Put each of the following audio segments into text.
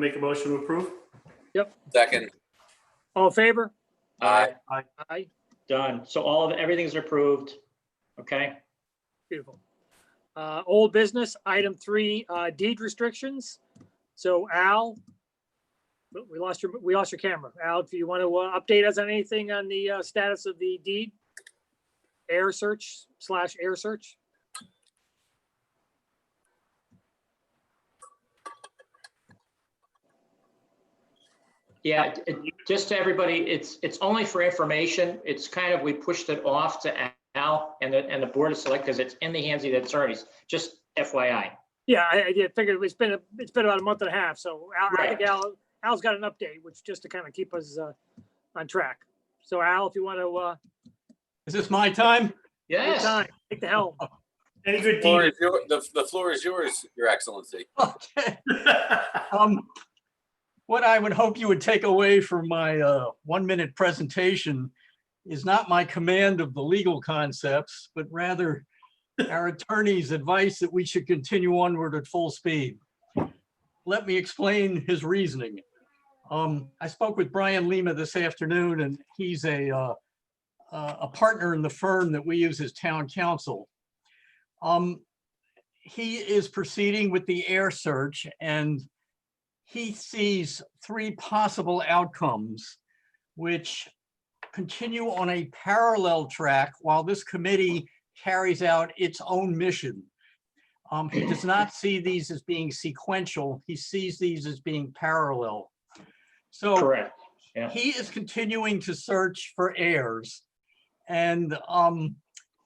make a motion to approve. Second. All in favor? Aye. Aye, Done. So all of, everything's approved. Okay. beautiful. Old business, item 3, deed restrictions. So Al, we lost your camera. Al, if you want to update us on anything on the status of the deed? Air search / air search? Yeah, just to everybody, it's only for information. It's kind of, we pushed it off to Al and the Board of Select because it's in the hands of the attorneys, just FYI. Yeah, I did figure it's been about a month and a half. So Al, I Right. think Al's got an update, which just to kind of keep us on track. So Al, if you want to, Is this my time? Yes. time, take the helm. Any good Floor deed? is the floor is yours, Your Excellency. Okay. What I would hope you would take away from my 1-minute presentation is not my command of the legal concepts, but rather our attorney's advice that we should continue onward at full speed. Let me explain his reasoning. I spoke with Brian Lima this afternoon, and he's a partner in the firm that we use as town counsel. He is proceeding with the air search, and he sees 3 possible outcomes which continue on a parallel track while this committee carries out its own mission. He does not see these as being sequential. He sees these as being parallel. So Correct. Yeah. he is continuing to search for heirs. And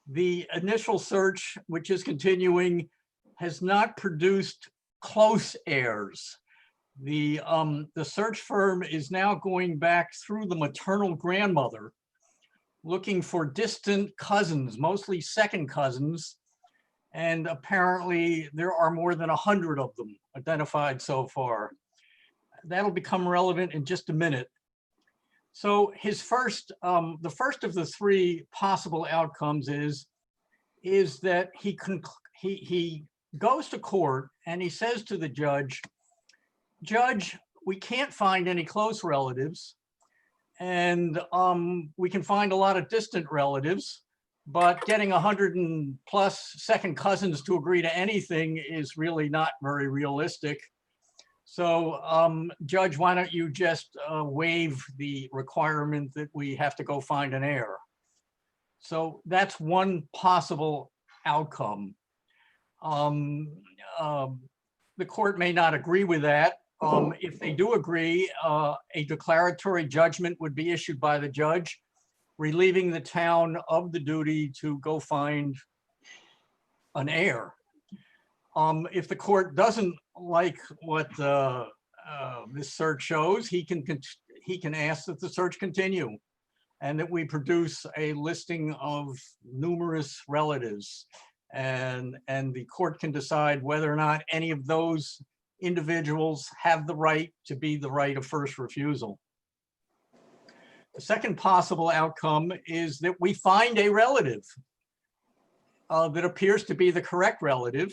the initial search, which is continuing, has not produced close heirs. The search firm is now going back through the maternal grandmother, looking for distant cousins, mostly second cousins. And apparently there are more than 100 of them identified so far. That'll become relevant in just a minute. So his first, the first of the 3 possible outcomes is that he goes to court and he says to the judge, "Judge, we can't find any close relatives, and we can find a lot of distant relatives, but getting 100+ second cousins to agree to anything is really not very realistic. So, Judge, why don't you just waive the requirement that we have to go find an heir?" So that's one possible outcome. The court may not agree with that. If they do agree, a declaratory judgment would be issued by the judge, relieving the town of the duty to go find an heir. If the court doesn't like what this search shows, he can ask that the search continue and that we produce a listing of numerous relatives, and the court can decide whether or not any of those individuals have the right to be the right of first refusal. The second possible outcome is that we find a relative that appears to be the correct relative.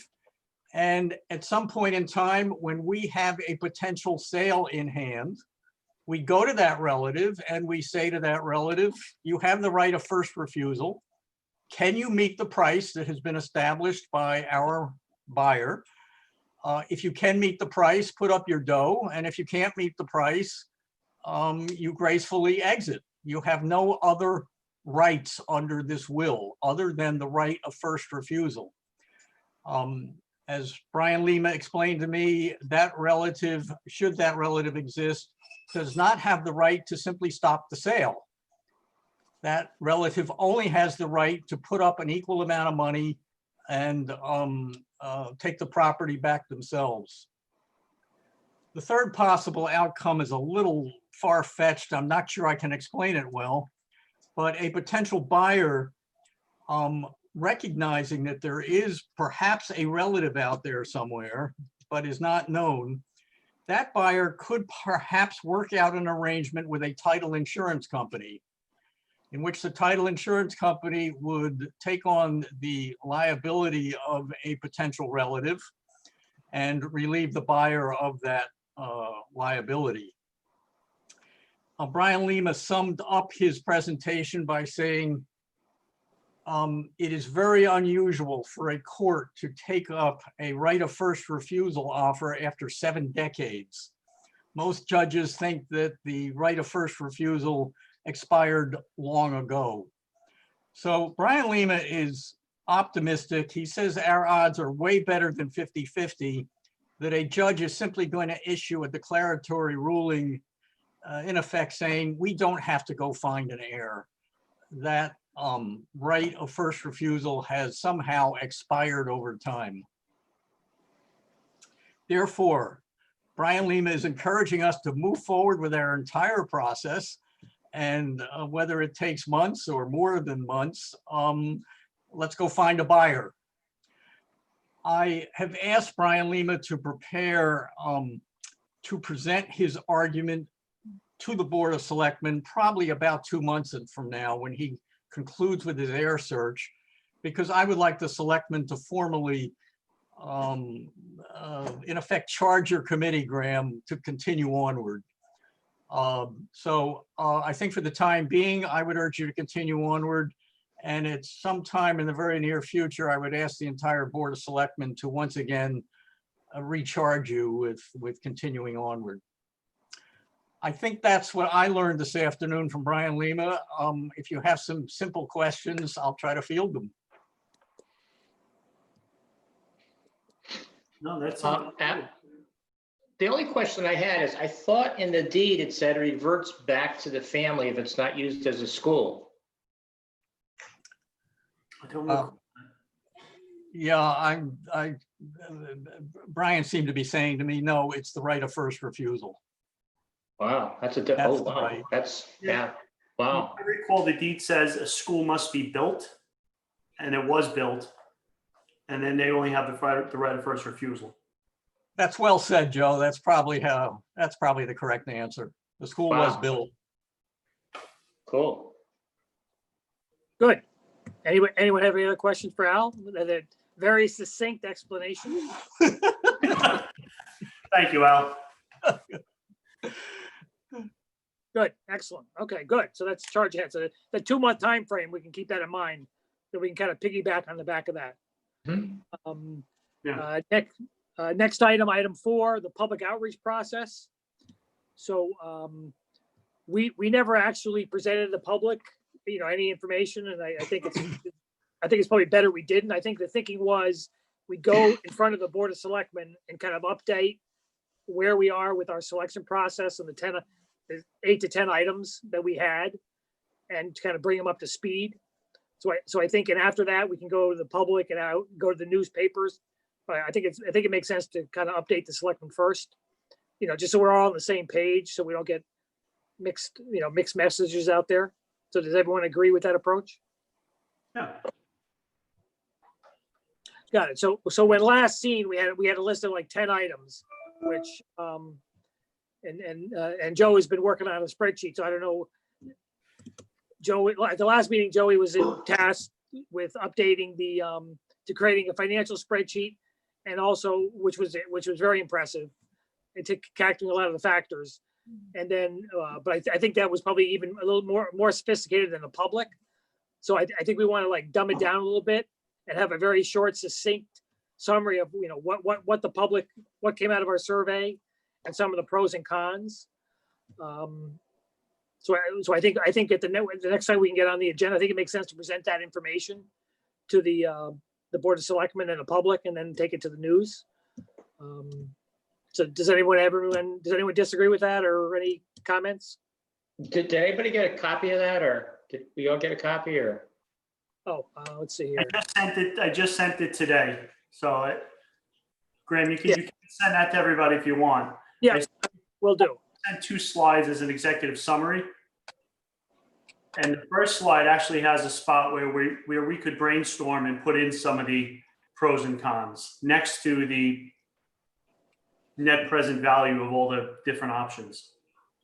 And at some point in time, when we have a potential sale in hand, we go to that relative and we say to that relative, "You have the right of first refusal. Can you meet the price that has been established by our buyer? If you can meet the price, put up your dough. And if you can't meet the price, you gracefully exit. You have no other rights under this will other than the right of first refusal." As Brian Lima explained to me, that relative, should that relative exist, does not have the right to simply stop the sale. That relative only has the right to put up an equal amount of money and take the property back themselves. The third possible outcome is a little far-fetched. I'm not sure I can explain it well, but a potential buyer, recognizing that there is perhaps a relative out there somewhere, but is not known, that buyer could perhaps work out an arrangement with a title insurance company in which the title insurance company would take on the liability of a potential relative and relieve the buyer of that liability. Brian Lima summed up his presentation by saying, it is very unusual for a court to take up a right of first refusal offer after 7 decades. Most judges think that the right of first refusal expired long ago. So Brian Lima is optimistic. He says our odds are way better than 50-50, that a judge is simply going to issue a declaratory ruling, in effect saying, we don't have to go find an heir. That right of first refusal has somehow expired over time. Therefore, Brian Lima is encouraging us to move forward with our entire process, and whether it takes months or more than months, let's go find a buyer. I have asked Brian Lima to prepare to present his argument to the Board of Selectmen probably about 2 months from now when he concludes with his heir search, because I would like the selectmen to formally, in effect, charge your committee, Graham, to continue onward. So I think for the time being, I would urge you to continue onward. And at some time in the very near future, I would ask the entire Board of Selectmen to once again recharge you with continuing onward. I think that's what I learned this afternoon from Brian Lima. If you have some simple questions, I'll try to field them. No, that's. The only question I had is, I thought in the deed it said reverts back to the family if it's not used as a school. I don't know. Yeah, Brian seemed to be saying to me, no, it's the right of first refusal. Wow, that's That's oh, the wow, right. that's, yeah, wow. I recall the deed says a school must be built, and it was built, and then they only have the right of first refusal. That's well said, Joe. That's probably the correct answer. The school was Wow. built. Cool. Good. Anyone have any other questions for Al? A very succinct explanation. Thank you, Al. Good, excellent. Okay, good. So that's charge ahead. So the 2-month time frame, we can keep that in mind, that we can kind of piggyback on the back of that. Mhm. Yeah. Next item, item 4, the public outreach process. So we never actually presented the public, any information, and I think it's probably better we didn't. I think the thinking was we go in front of the Board of Selectmen and kind of update where we are with our selection process and the 8 to 10 items that we had, and kind of bring them up to speed. So I think, and after that, we can go to the public and go to the newspapers. But I think it makes sense to kind of update the selectmen first, just so we're all on the same page, so we don't get mixed messages out there. So does everyone agree with that approach? Yeah. Got it. So when last seen, we had a list of like 10 items, which and Joe has been working on a spreadsheet. So I don't know, Joe, at the last meeting, Joey was in task with updating to creating a financial spreadsheet, and also, which was very impressive, and to calculating a lot of the factors. And then, but I think that was probably even a little more sophisticated than the public. So I think we want to like dumb it down a little bit and have a very short, succinct summary of what the public, what came out of our survey, and some of the pros and cons. So I think at the next time we can get on the agenda, I think it makes sense to present that information to the Board of Selectmen and the public, and then take it to the news. So does anyone disagree with that, or any comments? Did anybody get a copy of that, or did we all get a copy, or? Oh, let's see here. I just sent it today. So Graham, you can Yeah. send that to everybody if you want. Yeah, I will do. sent 2 slides as an executive summary. And the first slide actually has a spot where we could brainstorm and put in some of the pros and cons next to the net present value of all the different options.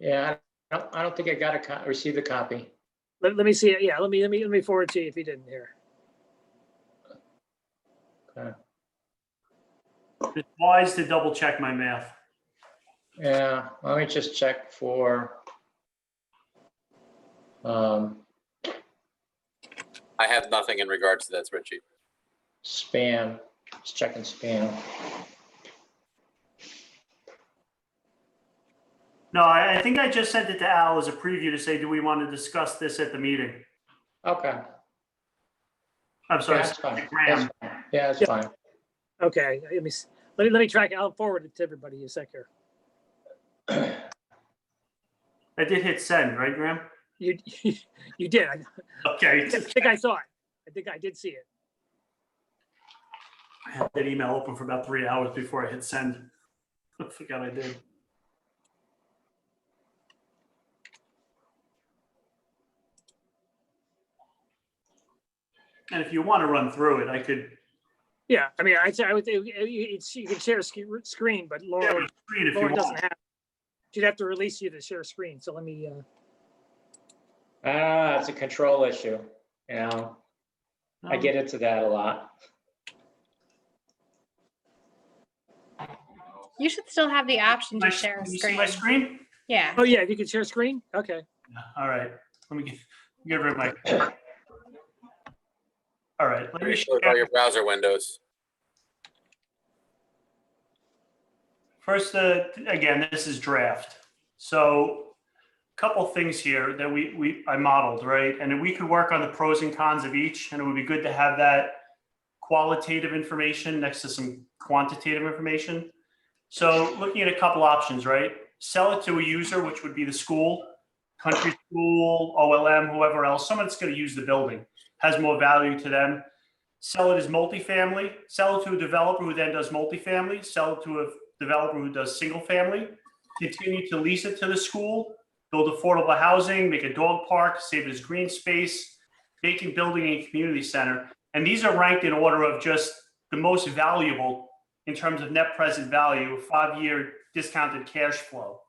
Yeah, I don't think I got received a copy. Let me see it. Yeah, let me forward to you if you didn't hear. Okay. It's wise to double check my math. Yeah, let me just check for. I have nothing in regards to that spreadsheet. Spam, just checking spam. No, I think I just sent it to Al as a preview to say, do we want to discuss this at the meeting? Okay, I'm sorry, that's fine. Graham. That's fine. Yeah, that's Yeah. fine. Okay, let me track it. I'll forward it to everybody in a sec here. I did hit send, right, Graham? You you did. I Okay. think I saw it. I think I did see it. I had that email open for about 3 hours before I hit send. I forgot I did. And if you want to run through it, I could Yeah, I mean, I would think you can share a screen, but share Laura the screen if you Laura want. doesn't have. She'd have to release you to share screen. So let me. It's a control issue. You know, I get into that a lot. You should still have the option to My- share a Can you see my screen. screen? Yeah. Oh yeah, if you can share screen. Okay. All right. Let me get rid of my. All right. Let me Close all your browser windows. First, again, this is draft. So a couple things here that I modeled, right? And we could work on the pros and cons of each, and it would be good to have that qualitative information next to some quantitative information. So looking at a couple options, right? Sell it to a user, which would be the school, country school, OLM, whoever else, someone that's going to use the building, has more value to them. Sell it as multifamily, sell it to a developer who then does multifamily, sell it to a developer who does single family, continue to lease it to the school, build affordable housing, make a dog park, save it as green space, vacant building and community center. And these are ranked in order of just the most valuable in terms of net present value, 5-year discounted cash flow.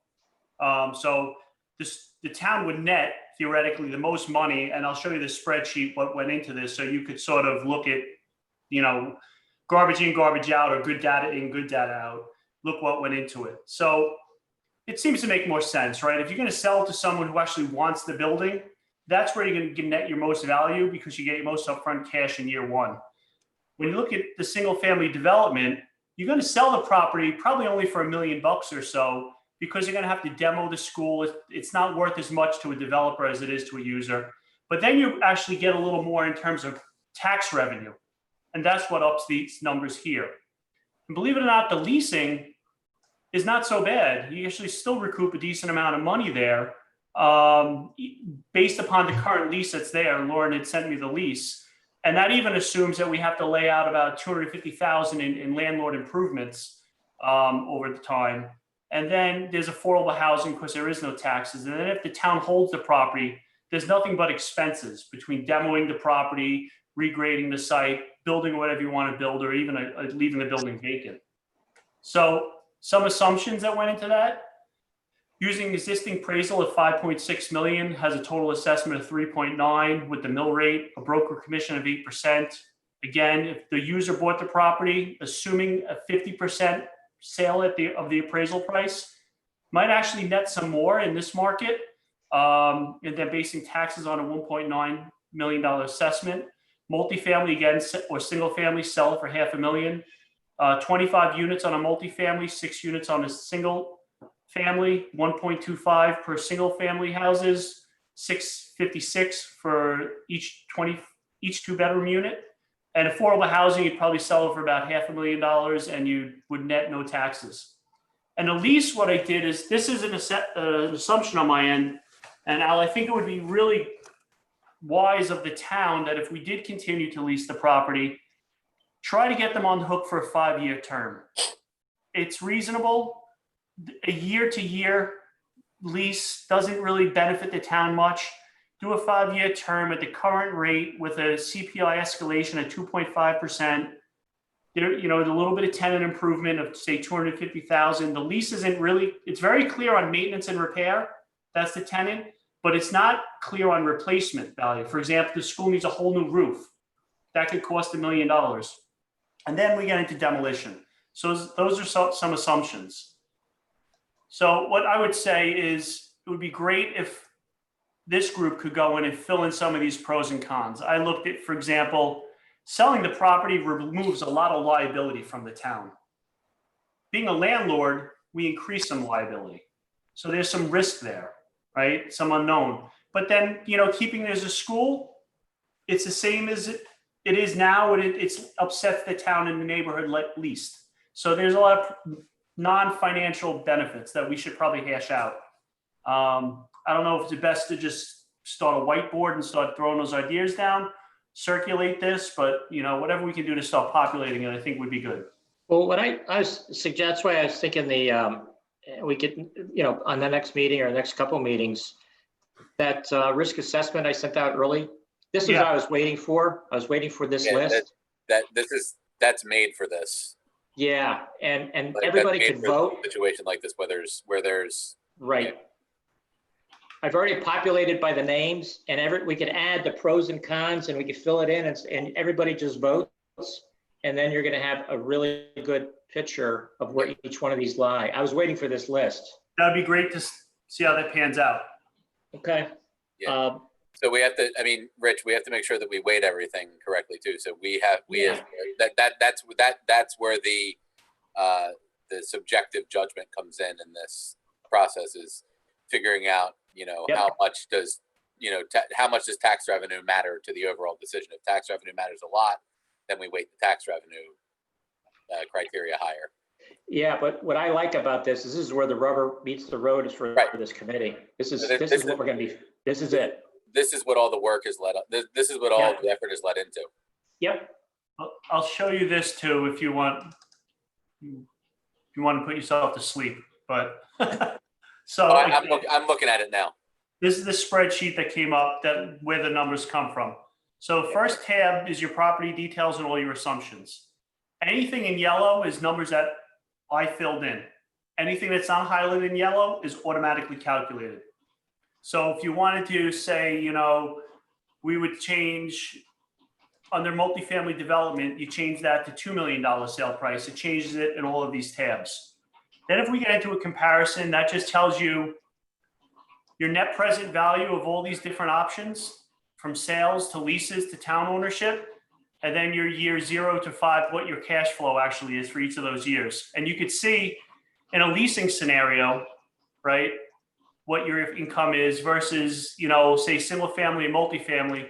So the town would net theoretically the most money, and I'll show you the spreadsheet what went into this, so you could sort of look at, you know, garbage in, garbage out, or good data in, good data out. Look what went into it. So it seems to make more sense, right? If you're going to sell it to someone who actually wants the building, that's where you're going to net your most value because you get your most upfront cash in year one. When you look at the single family development, you're going to sell the property probably only for $1 million or so because you're going to have to demo the school. It's not worth as much to a developer as it is to a user. But then you actually get a little more in terms of tax revenue. And that's what ups these numbers here. And believe it or not, the leasing is not so bad. You actually still recoup a decent amount of money there based upon the current lease that's there. Lauren had sent me the lease. And that even assumes that we have to lay out about $250,000 in landlord improvements over the time. And then there's affordable housing because there is no taxes. And then if the town holds the property, there's nothing but expenses between demoing the property, regrading the site, building whatever you want to build, or even leaving the building vacant. So some assumptions that went into that. Using existing appraisal of 5.6 million, has a total assessment of 3.9 with the mill rate, a broker commission of 8%. Again, if the user bought the property, assuming a 50% sale of the appraisal price, might actually net some more in this market. And then basing taxes on a $1.9 million assessment. Multifamily again, or single family, sell it for $500,000. 25 units on a multifamily, 6 units on a single family, 1.25 per single family houses, 656 for each 2-bedroom unit. And affordable housing, you'd probably sell it for about $500,000 and you would net no taxes. And the lease, what I did is, this is an assumption on my end. And Al, I think it would be really wise of the town that if we did continue to lease the property, try to get them on the hook for a 5-year term. It's reasonable. A year-to-year lease doesn't really benefit the town much. Do a 5-year term at the current rate with a CPI escalation at 2.5%. There, you know, a little bit of tenant improvement of say $250,000. The lease isn't really, it's very clear on maintenance and repair. That's the tenant, but it's not clear on replacement value. For example, the school needs a whole new roof. That could cost $1 million. And then we get into demolition. So those are some assumptions. So what I would say is it would be great if this group could go in and fill in some of these pros and cons. I looked at, for example, selling the property removes a lot of liability from the town. Being a landlord, we increase some liability. So there's some risk there, right? Some unknown. But then, keeping it as a school, it's the same as it is now, and it's upsets the town and the neighborhood least. So there's a lot of non-financial benefits that we should probably hash out. I don't know if it's best to just start a whiteboard and start throwing those ideas down, circulate this, but whatever we can do to start populating it, I think would be good. Well, what I was that's why I was thinking we could, on the next meeting or next couple meetings, that risk assessment I sent out early. This is what I was waiting for. I was waiting for this list. That's made for this. Yeah, and Like, everybody that's made could for a vote. situation like this, where there's Right. I've already populated by the names, and we could add the pros and cons, and we could fill it in, and everybody just votes. And then you're going to have a really good picture of where each one of these lie. I was waiting for this list. That'd be great to see how that pans out. Okay. Yeah. So we have to, Rich, we have to make sure that we weight everything correctly too. So that's where the subjective judgment comes in this process, is figuring out, how much does tax revenue matter to the overall decision. If tax revenue matters a lot, then we weight the tax revenue criteria higher. Yeah, but what I like about this is where the rubber meets the road is for this committee. This is what we're going to be. This is it. This is what all the work is led up. This is what all the effort is led into. Yep. I'll show you this too if you want. If you want to put yourself to sleep, but so I'm looking at it now. This is the spreadsheet that came up where the numbers come from. So first tab is your property details and all your assumptions. Anything in yellow is numbers that I filled in. Anything that's not highlighted in yellow is automatically calculated. So if you wanted to say, we would change under multifamily development, you change that to $2 million sale price. It changes it in all of these tabs. Then if we get into a comparison, that just tells you your net present value of all these different options, from sales to leases to town ownership, and then your year 0 to 5, what your cash flow actually is for each of those years. And you could see in a leasing scenario, right, what your income is versus, say single family and multifamily.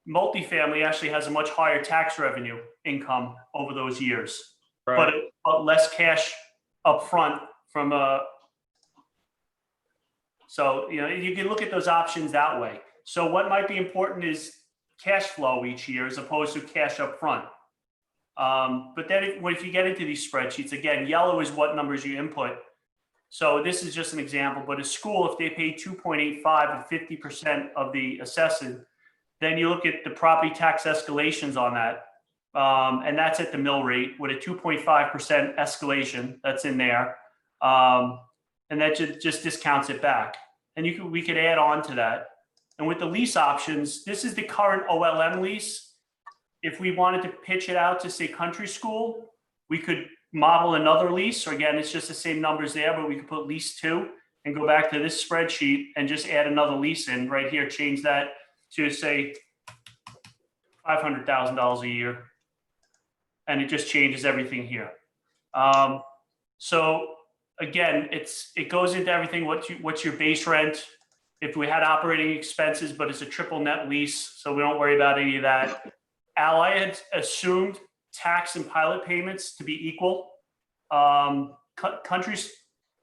Multifamily actually has a much higher tax revenue income over those years, but less cash up front from so, you can look at those options that way. So what might be important is cash flow each year as opposed to cash up front. But then if you get into these spreadsheets, again, yellow is what numbers you input. So this is just an example, but a school, if they pay 2.85 and 50% of the assessment, then you look at the property tax escalations on that. And that's at the mill rate with a 2.5% escalation that's in there. And that just discounts it back. And we could add on to that. And with the lease options, this is the current OLM lease. If we wanted to pitch it out to say country school, we could model another lease. So again, it's just the same numbers there, but we could put lease 2 and go back to this spreadsheet and just add another lease in right here, change that to say $500,000 a year. And it just changes everything here. So again, it goes into everything. What's your base rent? If we had operating expenses, but it's a triple net lease, so we don't worry about any of that. Al, I had assumed tax and pilot payments to be equal. Countries,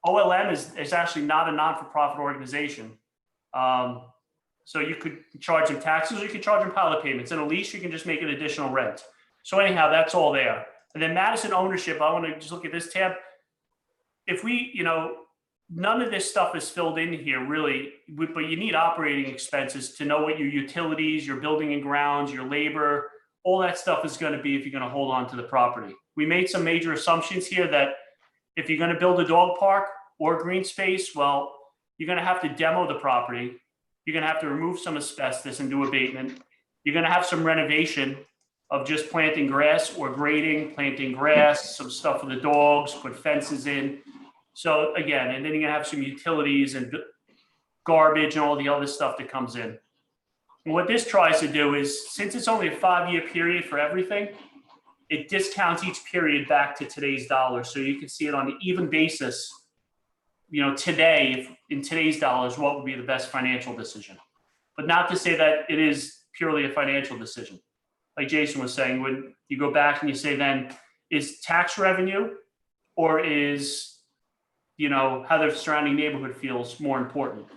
OLM is actually not a non-for-profit organization. So you could charge them taxes or you could charge them pilot payments. In a lease, you can just make an additional rent. So anyhow, that's all there. And then Madison ownership, I want to just look at this tab. If we, none of this stuff is filled in here really, but you need operating expenses to know what your utilities, your building and grounds, your labor, all that stuff is going to be if you're going to hold on to the property. We made some major assumptions here that if you're going to build a dog park or green space, well, you're going to have to demo the property. You're going to have to remove some asbestos and do abatement. You're going to have some renovation of just planting grass or grading, planting grass, some stuff for the dogs, put fences in. So again, and then you're gonna have some utilities and garbage and all the other stuff that comes in. And what this tries to do is, since it's only a 5-year period for everything, it discounts each period back to today's dollar. So you can see it on an even basis. You know, today, if in today's dollars, what would be the best financial decision? But not to say that it is purely a financial decision. Like Jason was saying, when you go back and you say then, is tax revenue or is, you know, how the surrounding neighborhood feels more important,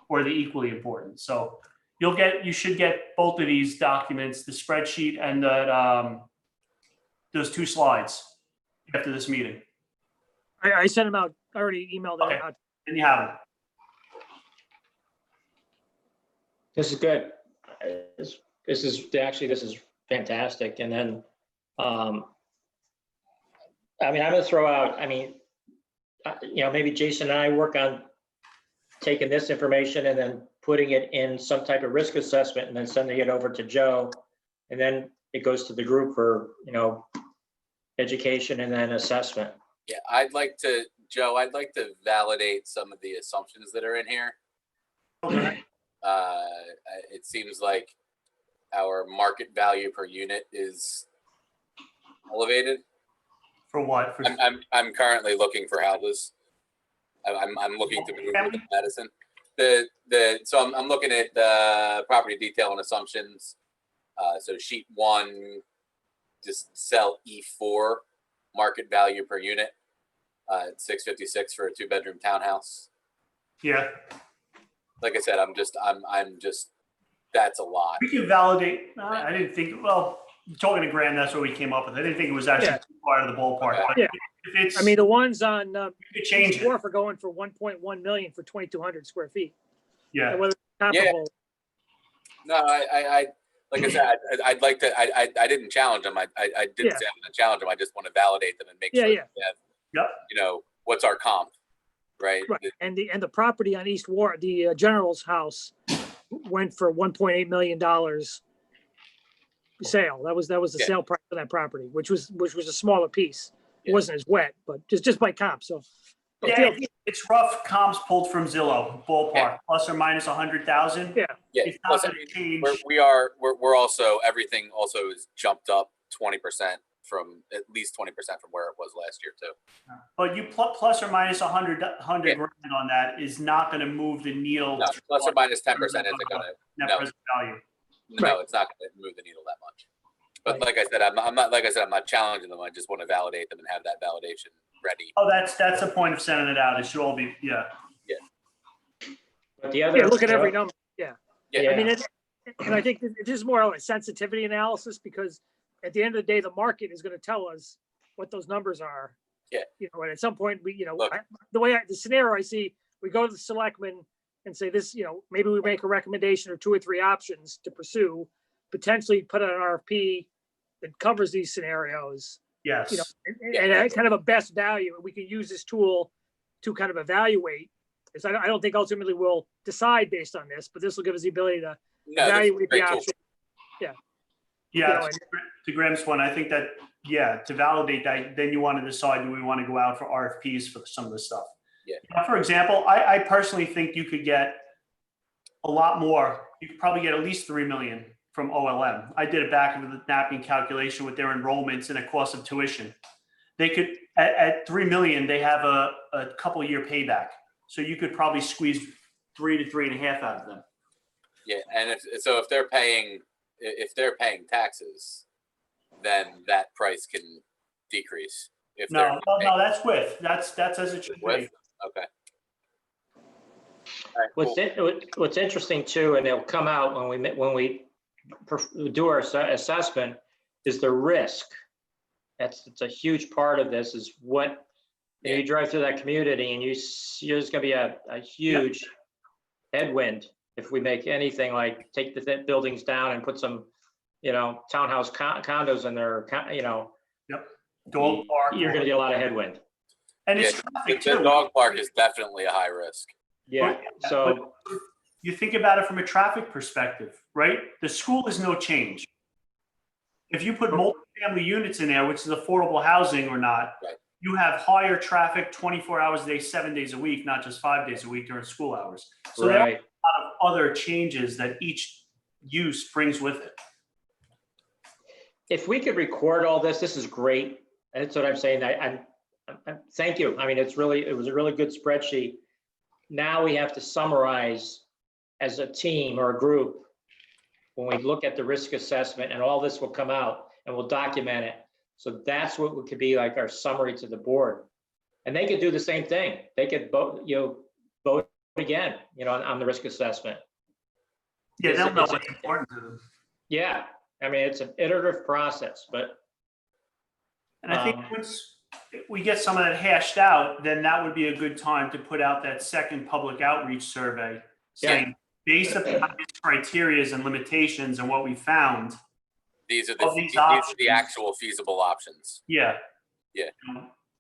or are they equally important? So you should get both of these documents, the spreadsheet and that, those 2 slides after this meeting. I sent them out, I already emailed Okay. it out. And you have them. This is good. This is fantastic. And then, I mean, I'm gonna throw out, you know, maybe Jason and I work on taking this information and then putting it in some type of risk assessment and then sending it over to Joe. And then it goes to the group for, you know, education and then assessment. Yeah, Joe, I'd like to validate some of the assumptions that are in here. Okay. It seems like our market value per unit is elevated. For what? For I'm currently looking for houses. I'm looking to move to Madison. So I'm looking at the property detail and assumptions. So sheet 1, just cell E4, market value per unit, at $656 for a 2-bedroom townhouse. Yeah. Like I said, I'm just that's a lot. We can validate. I didn't think. Well, talking to Graham, that's what we came up with. I didn't think it was actually part of the ballpark. Okay. But Yeah. if it's, I mean, the ones on you could change it. Wharf are going for 1.1 million for 2,200 square feet. Yeah. And whether it's comparable, No, I like I said, I'd like to. I didn't challenge them. I didn't say I'm going to challenge them. I just want to validate them and make sure that they have, Yep. you know, what's our comp, right? right. And the property on East Wharf, the General's house, went for $1.8 million sale. That was the sale price for that property, which was a smaller piece. It Yeah. wasn't as wet, but just by comp. So Yeah, it's rough comps pulled from Zillow, ballpark, plus or minus 100,000. Yeah. Yeah. It's not Plus, going to change. we're also, everything also is jumped up 20% from at least 20% from where it was last year too. But you plus or minus 100 grand on that is not going to move the needle. No, plus or minus 10% isn't going to. Net no. present value. No, it's not going to move the needle that much. But like I said, I'm not challenging them. I just want to validate them and have that validation ready. Oh, that's the point of sending it out. It should all be, yeah. But the other. look at every number. Yeah. I mean, and I think this is more of a sensitivity analysis, because at the end of the day, the market is going to tell us what those numbers are. Yeah. You know, and at some point, we, you know, Look. the scenario I see, we go to the selectmen and say this, you know, maybe we make a recommendation or 2 or 3 options to pursue, potentially put out an RFP that covers these scenarios, Yes. you know, and kind of a best value. And we can use this tool to kind of evaluate. Because I don't think ultimately we'll decide based on this, but this will give us the ability to evaluate the option. Yeah, you know, to Graham's point, I think that, to validate that, then you want to decide, do we want to go out for RFPs for some of this stuff? Yeah. Now, for example, I personally think you could get a lot more. You could probably get at least 3 million from OLM. I did it back with the napkin calculation with their enrollments and a cost of tuition. They could, at 3 million, they have a couple year payback. So you could probably squeeze 3 to 3.5 out of them. Yeah, and if they're paying taxes, then that price can decrease. If No, that's that's as it should be. Okay. All right, What's interesting too, and it'll come out when we do our assessment, is the risk. It's a huge part of this. Is what you drive through that community and there's going to be a huge headwind if we make anything like take the buildings down and put some, you know, townhouse condos in there. You know, Dog park. You're going to get a lot of headwind. And it's the dog park is definitely a high risk. Yeah. So you think about it from a traffic perspective, right? The school is no change. If you put multi-family units in there, which is affordable housing or not, Right. you have higher traffic 24 hours a day, 7 days a week, not just 5 days a week during school hours. So there are Right. a lot of other changes that each use brings with it. If we could record all this, this is great. That's what I'm saying. Thank you. I mean, it was a really good spreadsheet. Now we have to summarize as a team or a group. When we look at the risk assessment, and all this will come out and we'll document it. So that's what could be like our summary to the board. And they could do the same thing. They could vote, vote again, on the risk assessment. Yeah, they'll know It's- what's important to them. Yeah, I mean, it's an iterative process, but And I think once we get some of that hashed out, then that would be a good time to put out that second public outreach survey saying, based upon these criterias and limitations and what we found, These are of the these these are options. the actual feasible options. yeah. Yeah.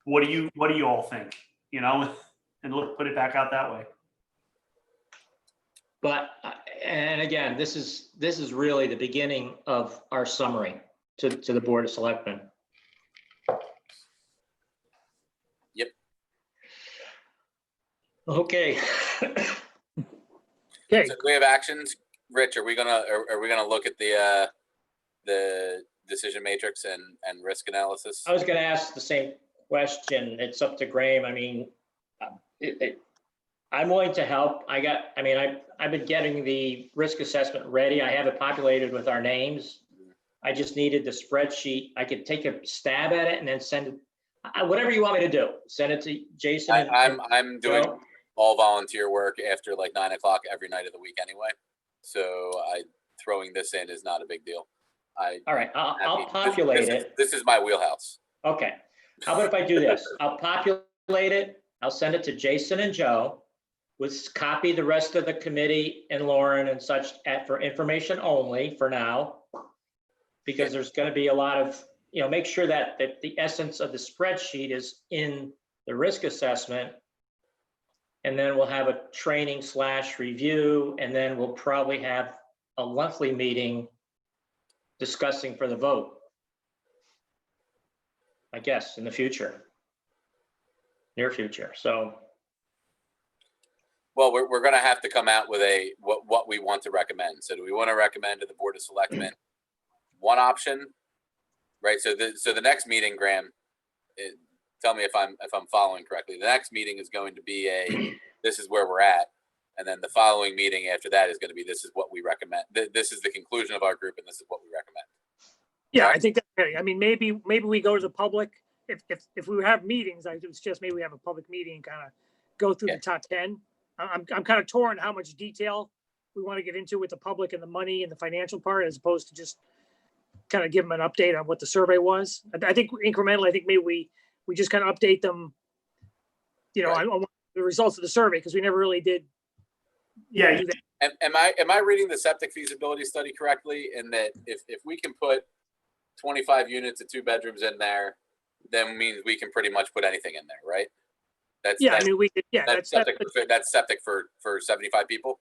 What do you all think? And put it back out that way. But, and again, this is really the beginning of our summary to the Board of Selectmen. Yep. Okay. Okay, So we have actions. Rich, are we gonna look at the decision matrix and risk analysis? I was gonna ask the same question. It's up to Graham. I mean, I'm willing to help. I've been getting the risk assessment ready. I have it populated with our names. I just needed the spreadsheet. I could take a stab at it and then send it, whatever you want me to do. Send it to Jason. I'm doing Joe. all volunteer work after like 9 o'clock every night of the week anyway. So throwing this in is not a big deal. All right, I'll This populate it. This is my wheelhouse. Okay, how about if I do this? I'll populate it, I'll send it to Jason and Joe, with copy the rest of the committee and Lauren and such for information only for now. Because there's gonna be a lot of, make sure that the essence of the spreadsheet is in the risk assessment. And then we'll have a training / review, and then we'll probably have a monthly meeting discussing for the vote. I guess in the future, near future. So, Well, we're going to have to come out with what we want to recommend. So do we want to recommend to the Board of Selectmen one option, right? So the next meeting, Graham, tell me if I'm following correctly. The next meeting is going to be this is where we're at, and then the following meeting after that is going to be this is what we recommend. This is the conclusion of our group, and this is what we recommend. yeah, I think that's okay. I mean, maybe we go to the public. If we have meetings, I suggest maybe we have a public meeting and kind of go through the top 10. I'm kind of torn how much detail we want to get into with the public and the money and the financial part, as opposed to just kind of give them an update on what the survey was. I think incrementally, I think maybe we just kind of update them, Right. on the results of the survey, because we never really did. Yeah, do that. Am I reading the septic feasibility study correctly? In that if we can put 25 units of 2 bedrooms in there, then means we can pretty much put anything in there, right? I mean, we could, That's septic for 75 people.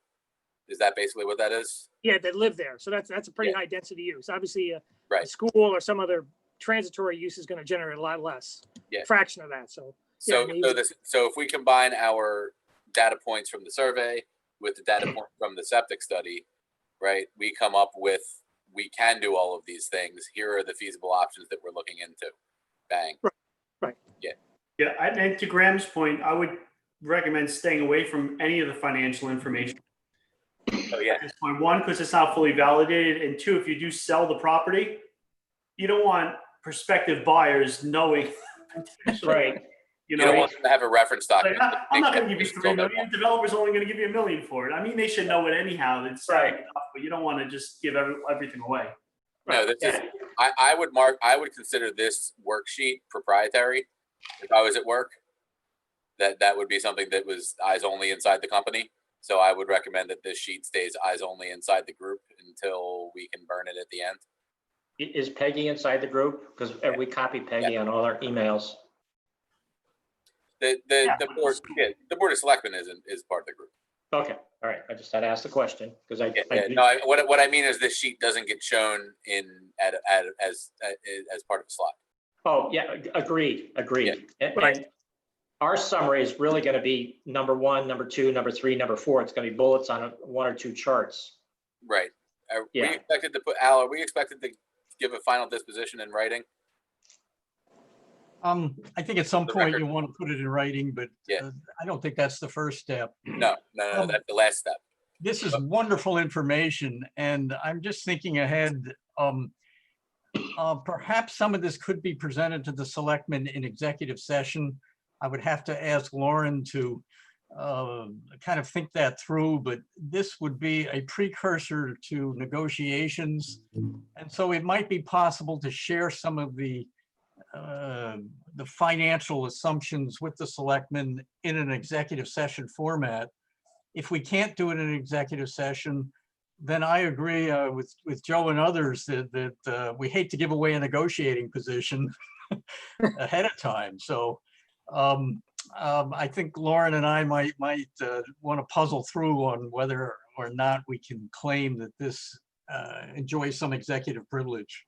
Is that basically what that is? that live there. So that's a pretty Yeah. high density use. Obviously, a Right. school or some other transitory use is going to generate a lot less, Yeah. fraction of that. So So maybe. so if we combine our data points from the survey with the data point from the septic study, right? We come up with we can do all of these things. Here are the feasible options that we're looking into. Bang. Right. Yeah, and to Graham's point, I would recommend staying away from any of the financial information Oh yeah. at this point. One, because it's not fully validated, and two, if you do sell the property, you don't want prospective buyers knowing. right, You don't want them to have a reference Like, document. I'm not going to give you Based on $3 their million. The developer's only going to give you $1 million for it. I mean, they should know it anyhow. It's Right. but you don't want to just give everything away. No, this is, I would consider this worksheet proprietary if I was at work. That would be something that was eyes only inside the company. So I would recommend that this sheet stays eyes only inside the group until we can burn it at the end. is Peggy inside the group? Because we copy Peggy on all our emails. The board of selectmen is part of the group. Okay, all right, I just had to ask the question, because What I mean is this sheet doesn't get shown as part of the slide. Oh, yeah, agreed. And our summary is really going to be number 1, number 2, number 3, number 4. It's going to be bullets on 1 or 2 charts. Right. Are Yeah. we expected to put, Al, are we expected to give a final disposition in writing? I think at some The point record. you want to put it in writing, but Yeah. I don't think that's the first step. No, that's the last step. This is wonderful information, and I'm just thinking ahead. Perhaps some of this could be presented to the selectmen in executive session. I would have to ask Lauren to kind of think that through, but this would be a precursor to negotiations. And so it might be possible to share some of the financial assumptions with the selectmen in an executive session format. If we can't do it in an executive session, then I agree with Joe and others that we hate to give away a negotiating position ahead of time. So I think Lauren and I might want to puzzle through on whether or not we can claim that this enjoys some executive privilege.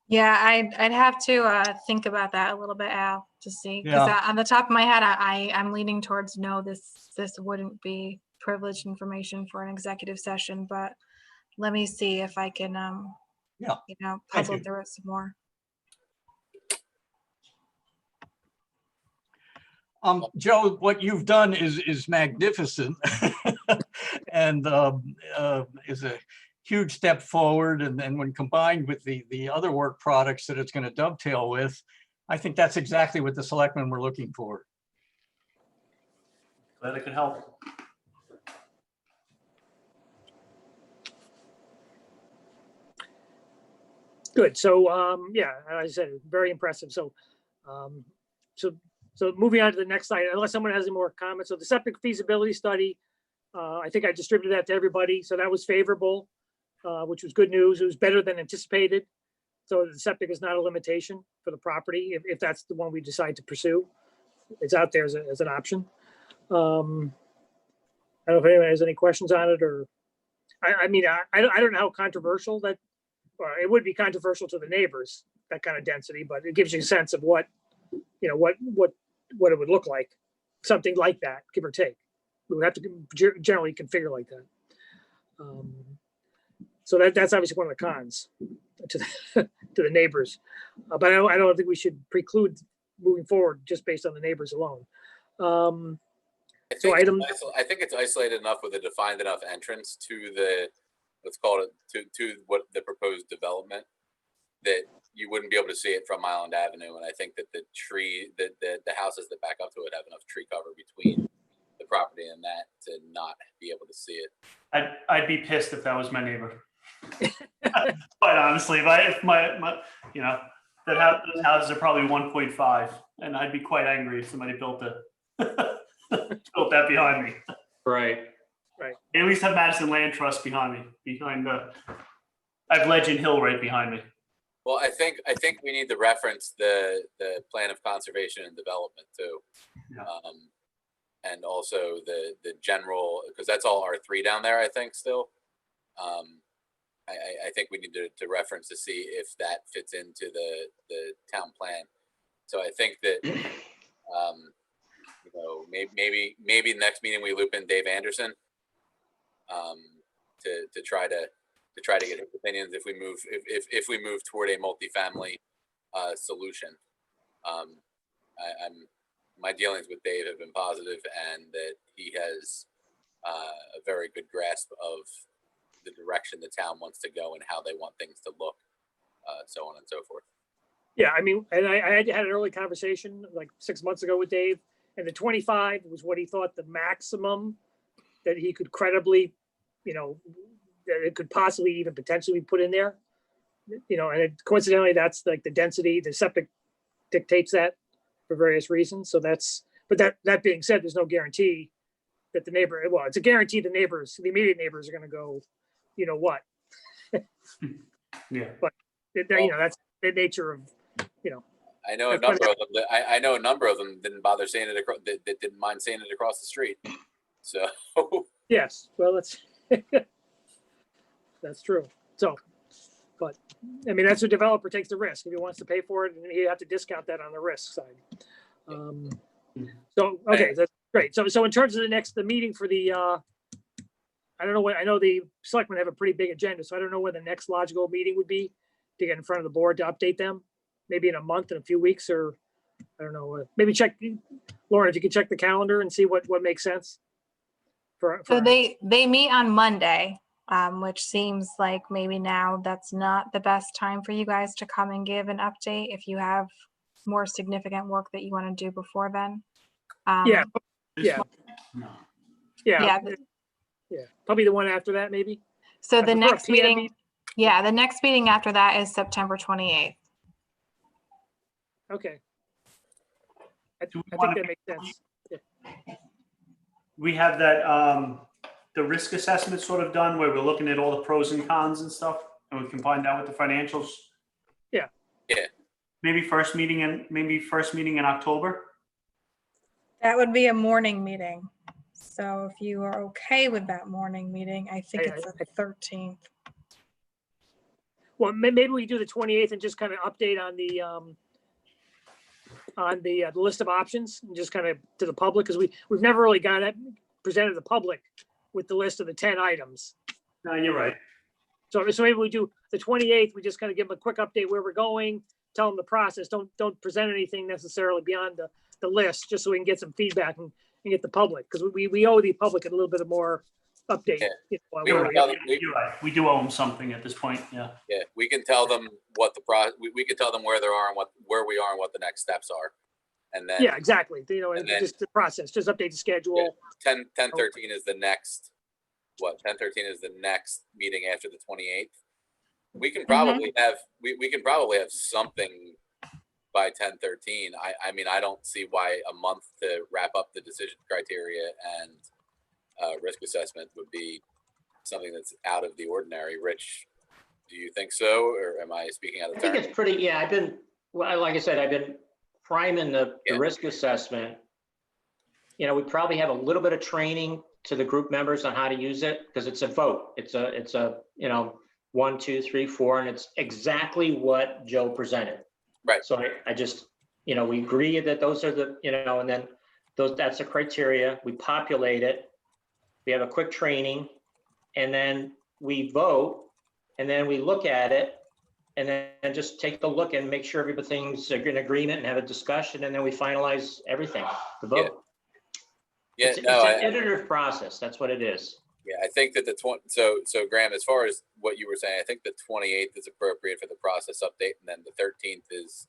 Yeah, I'd have to think about that a little bit, Al, to see. Because Yeah. on the top of my head, I'm leaning towards no, this wouldn't be privileged information for an executive session, but let me see if I can, Yeah. puzzle you. through it some more. Joe, what you've done is magnificent and is a huge step forward. And when combined with the other work products that it's going to dovetail with, I think that's exactly what the selectmen were looking for. Glad I could help. Good. So, yeah, as I said, very impressive. So, so moving on to the next slide, unless someone has any more comments. So the septic feasibility study, I think I distributed that to everybody. So that was favorable, which was good news. It was better than anticipated. So the septic is not a limitation for the property if that's the one we decide to pursue. It's out there as an option. I don't know if anyone has any questions on it, or I mean, I don't know how controversial that. It would be controversial to the neighbors, that kind of density, but it gives you a sense of what it would look like, something like that, give or take. We would have to generally configure like that. So that's obviously one of the cons to the neighbors. But I don't think we should preclude moving forward just based on the neighbors alone. I think it's isolated enough with a defined enough entrance to the, let's call it, to what the proposed development, that you wouldn't be able to see it from Island Avenue. And I think that the houses that back up to it have enough tree cover between the property and that to not be able to see it. I'd be pissed if that was my neighbor. Quite honestly, if my those houses are probably 1.5, and I'd be quite angry if somebody built that behind me. Right. They at least have Madison Land Trust behind me. I have Legend Hill right behind me. Well, I think we need to reference the plan of conservation and development too. Yeah. And also the general, because that's all R3 down there, I think still. I think we need to reference to see if that fits into the town plan. So I think that maybe the next meeting we loop in Dave Anderson to try to get his opinions if we move toward a multifamily solution. My dealings with Dave have been positive, and that he has a very good grasp of the direction the town wants to go and how they want things to look, so on and so forth. Yeah, I mean, and I had an early conversation like 6 months ago with Dave, and the 25 was what he thought the maximum that he could credibly, that it could possibly even potentially be put in there. And coincidentally, that's like the density, the septic dictates that for various reasons. So but that being said, there's no guarantee that it's a guarantee the immediate neighbors are going to go, what? Yeah. But that's the nature of, I know a number of them. I know a number of them didn't bother saying it across. That didn't mind saying it across the street. So yes, well, that's true. So, But, I mean, that's a developer takes the risk. If he wants to pay for it, and you have to discount that on the risk side. So, okay, that's great. So in terms of the meeting for the, I don't know what, I know the selectmen have a pretty big agenda, so I don't know when the next logical meeting would be to get in front of the board to update them. Maybe in a month, in a few weeks, or I don't know, maybe check, Lauren, if you could check the calendar and see what makes sense. So they meet on Monday, which seems like maybe now that's not the best time for you guys to come and give an update if you have more significant work that you want to do before then. Yeah, This yeah. one? No. yeah, Yeah. yeah, probably the one after that, maybe. So I the prefer a next PM meeting, meeting. yeah, the next meeting after that is September 28th. Okay. I Do we think wanna- that makes sense. We have that, the risk assessment sort of done where we're looking at all the pros and cons and stuff, and we can find out what the financials. Yeah. Yeah. Maybe first meeting in October. That would be a morning meeting. So if you are okay with that morning meeting, I think it's the 13th. Well, maybe we do the 28th and just kind of update on the list of options, and just kind of to the public, because we've never really got it presented to the public with the list of the 10 items. No, you're right. So maybe we do the 28th, we just kind of give them a quick update where we're going, tell them the process, don't present anything necessarily beyond the list, just so we can get some feedback and get the public, because we owe the public a little bit of more update. Yeah. You know, We where can we tell are. them, You're right. We do owe them something at this point. Yeah. yeah, we can tell them what we can tell them where they are and where we are and what the next steps are. And then Yeah, exactly. You know, and then- just the process, just update the schedule. 10/13 is the next, 10/13 is the next meeting after the 28th. We can probably have, we can probably have something by 10/13. I mean, I don't see why a month to wrap up the decision criteria and risk assessment would be something that's out of the ordinary. Rich, do you think so, or am I speaking out of I think turn? it's pretty, yeah, like I said, I've been priming the Yeah. risk assessment. You know, we probably have a little bit of training to the group members on how to use it, because it's a vote. It's a, you know, 1, 2, 3, 4, and it's exactly what Joe presented. Right. So I just, you know, we agree that those are the, you know, and then that's the criteria. We populate it. We have a quick training, and then we vote, and then we look at it, and then just take a look and make sure everything's in agreement and have a discussion, and then we finalize everything, the vote. Yeah, It's no, an iterative process. That's what it is. yeah, I think that so Graham, as far as what you were saying, I think the 28th is appropriate for the process update, and then the 13th is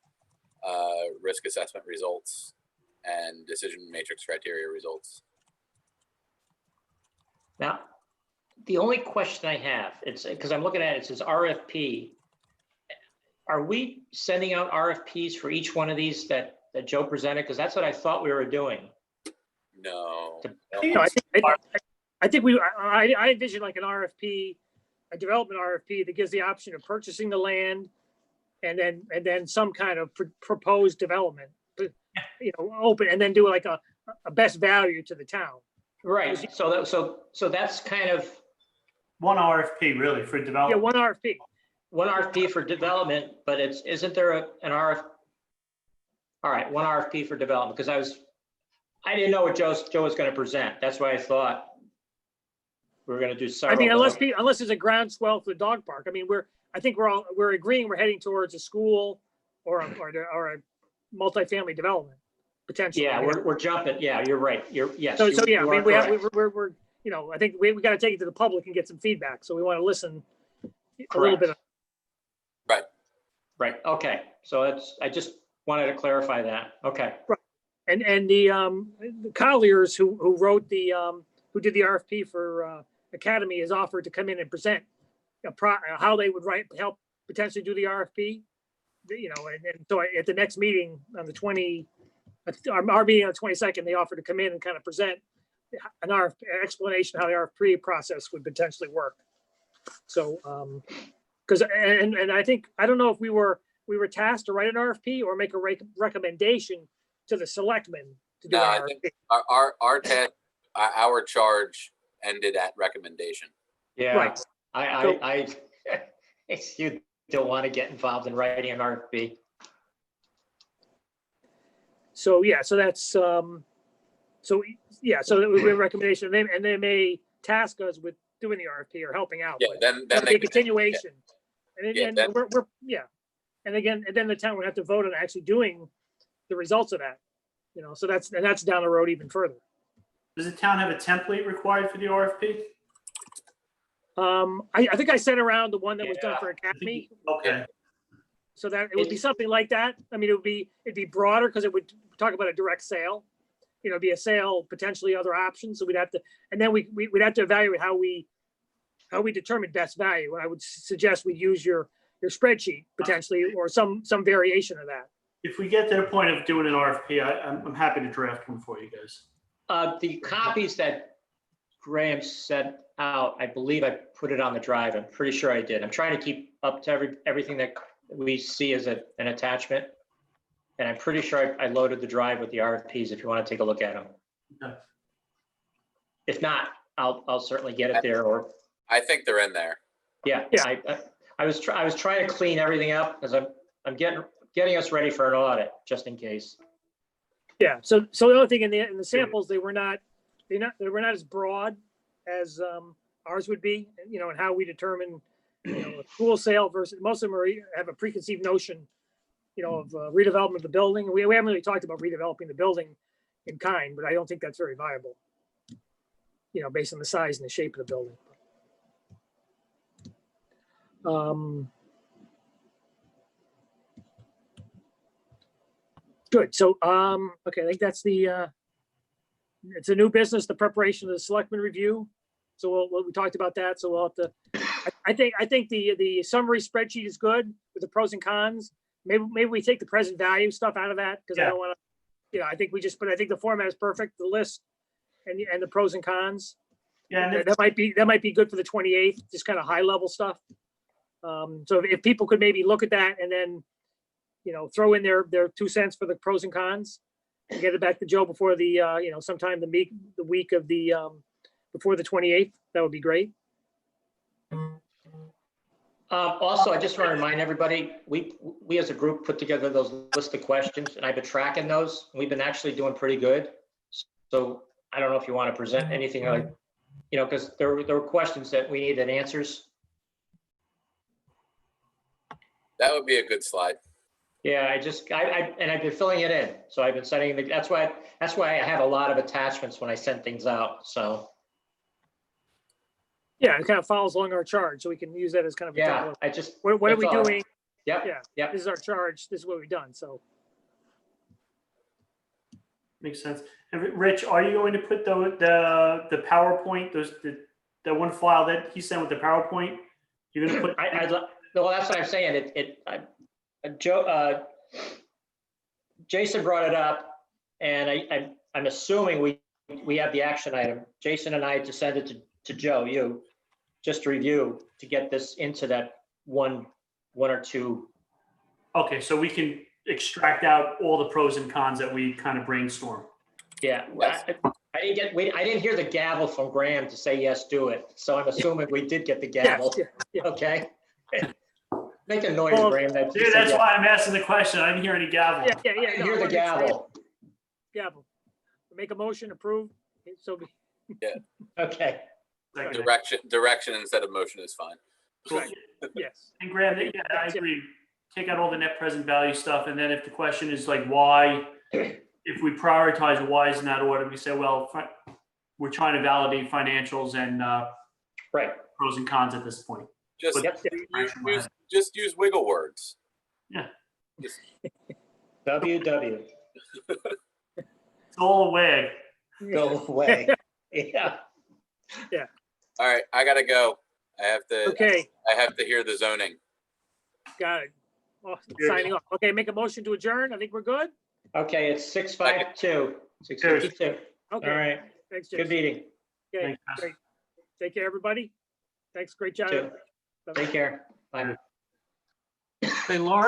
risk assessment results and decision matrix criteria results. Now, the only question I have, it's because I'm looking at it, it says RFP. Are we sending out RFPs for each one of these that Joe presented? Because that's what I thought we were doing. No. No, I think I envision like an RFP, a development RFP that gives the option of purchasing the land and then some kind of proposed development, you know, open, and then do like a best value to the town. Right. So that's kind of One RFP really for Yeah, development. one RFP. one RFP for development, but isn't there an RF? All right, one RFP for development, because I didn't know what Joe was going to present. That's why I thought we were going to do I several. mean, unless there's a groundswell for the dog park. I mean, I think we're agreeing we're heading towards a school or a multifamily development potentially. Yeah, we're jumping. Yeah, you're right. Yes. So yeah, I you mean, are we're you know, I think we got to take it to the public and get some feedback. So we want to listen a little correct. bit. Right. Okay. So I just wanted to clarify that. Okay. And the Colliers who wrote who did the RFP for Academy has offered to come in and present how they would help potentially do the RFP. You know, and so at the next meeting on the our meeting on the 22nd, they offered to come in and kind of present an explanation how the RFP process would potentially work. So, because and I think, I don't know if we were tasked to write an RFP or make a recommendation to the selectmen to do No, an I RFP. think our task, our charge ended at recommendation. Yeah. Right. I you don't want to get involved in writing an RFP. So, yeah, so that's, so that would be a recommendation, and they may task us with doing the RFP or helping out. Yeah, but then that'll they be a can- continuation. And Yeah, then, then- and then the town would have to vote on actually doing the results of that, so that's down the road even further. Does the town have a template required for the RFP? I think I sent around the one that was done Yeah. for Academy, Okay, so that it would be something like that. I mean, it'd be broader because it would talk about a direct sale. Be a sale, potentially other options. So we'd have to, and then we'd have to evaluate how we determine best value. And I would suggest we use your spreadsheet potentially, or some variation of that. if we get to the point of doing an RFP, I'm happy to draft one for you guys. The copies that Graham sent out, I believe I put it on the drive. I'm pretty sure I did. I'm trying to keep up to everything that we see as an attachment. And I'm pretty sure I loaded the drive with the RFPs if you want to take a look at them. Okay. If not, I'll certainly get it there, or, I think they're in there. yeah. I was trying to clean everything up because I'm getting us ready for an audit, just in case. Yeah. So the other thing in the samples, they were not as broad as ours would be, and how we determine, a pool sale versus, most of them have a preconceived notion, of redevelopment of the building. We haven't really talked about redeveloping the building in kind, but I don't think that's very viable, based on the size and the shape of the building. Good. So, okay, I think that's it's a new business, the preparation of the selectmen review. So we talked about that. So we'll have to, I think the summary spreadsheet is good with the pros and cons. Maybe we take the present value stuff out of that, because I Yeah. don't want to, I think but I think the format is perfect, the list and the pros and cons. Yeah, and That might be good for the 28th, just kind of high level stuff. So if people could maybe look at that and then, throw in their 2 cents for the pros and cons and get it back to Joe before the, sometime the week of the, before the 28th, that would be great. Also, I just want to remind everybody, we as a group put together those list of questions, and I've been tracking those. We've been actually doing pretty good. So I don't know if you want to present anything like, because there were questions that we needed answers. That would be a good slide. Yeah, I've been filling it in. So I've been sending that's why I have a lot of attachments when I send things out. So Yeah, it kind of follows along our charge, so we can use that as kind of a yeah, template. What are we that's all. doing? Yep. Yeah. Yep. This is our charge. This is what we've done. So makes sense. And Rich, are you going to put the PowerPoint, the one file that he sent with the PowerPoint? You're going to put. Well, that's what I'm saying. Jason brought it up, and I'm assuming we have the action item. Jason and I to send it to Joe, you, just to review, to get this into that one or two. Okay, so we can extract out all the pros and cons that we kind of brainstorm. Yeah, Yes. I didn't hear the gavel from Graham to say, yes, do it. So I'm assuming we did get the gavel. yeah. Okay. Make a noise, Well, Graham. Dude, that's why I'm asking the question. I didn't hear any gavel. Yeah. I didn't no, hear the I understand. gavel. Gavel. Make a motion, approve. So Okay. Second. Direction instead of motion is fine. Right. Yes. And Graham, yeah, I agree. Take out all the net present value stuff, and then if the question is like why, if we prioritize whys in that order, we say, well, we're trying to validate financials and Right. pros and cons at this point. Just Yep. use wiggle words. Yeah. Just, WW. It's all a wag. Go away. Yeah. all right, I gotta go. I have to. Okay, I have to hear the zoning. got it. Oh, signing off. Okay, make a motion to adjourn. I think we're good. Okay, it's 6:52. 6:52. All Okay, right. thanks, Good Jason. meeting. Okay, Thanks, guys. great. Take care, everybody. Thanks, great job. Too. Take care. Bye. Hey, Lauren?